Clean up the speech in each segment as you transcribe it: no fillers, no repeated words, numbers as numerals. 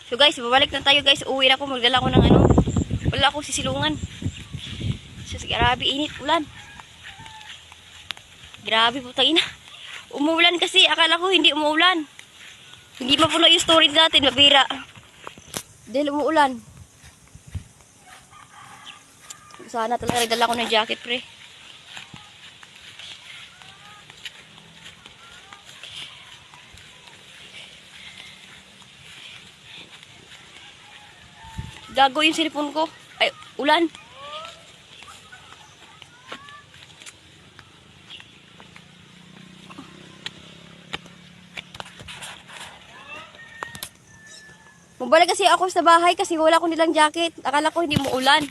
So guys, babalik na tayo guys. Uwi na ako, magdala ko ng ano. Wala akong sisilungan. So grabe init, ulan. Grabe po tayo na. Umuulan kasi, akala ko hindi umuulan. Hindi mapuno yung storage natin, mabira. Dahil umuulan. Sana talaga nagdala ko ng jacket, pre. Gago yung cellphone ko. Ay, ulan. Magbalik kasi ako sa bahay kasi wala ko nilang jacket. Akala ko hindi mo ulan.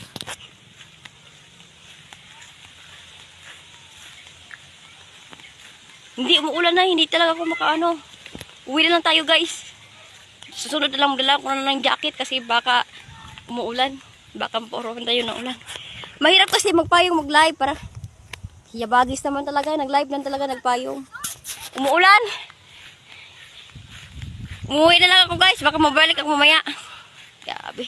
Hindi umuulan na, hindi talaga ako makaano. Uwi na lang tayo guys. Susunod na lang magdala ko na ng jacket kasi baka umuulan. Baka mapuruan tayo ng ulan. Mahirap kasi magpayong mag-live para hiyabagis naman talaga. Nag-live lang talaga, nagpayong. Umuulan. Umuwi na lang ako guys. Baka mabalik ako mamaya. Grabe.